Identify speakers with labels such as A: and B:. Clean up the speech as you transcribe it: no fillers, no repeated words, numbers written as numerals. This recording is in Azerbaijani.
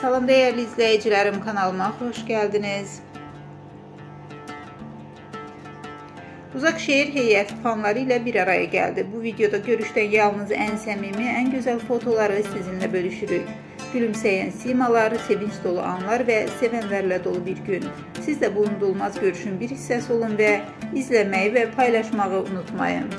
A: Salam değerli izleyicilerim, kanalıma hoş geldiniz. Uzaq şehir heyəti fanları ilə bir araya geldi. Bu videoda görüşdən yalnız ən səmimi, ən gözəl fotoları sizinlə bölüşürük. Gülümsəyən simalar, sevinç dolu anlar və sevənlərlə dolu bir gün. Siz də bu unudulmaz görüşün bir hissəsi olun və izləməyi və paylaşmağı unutmayın.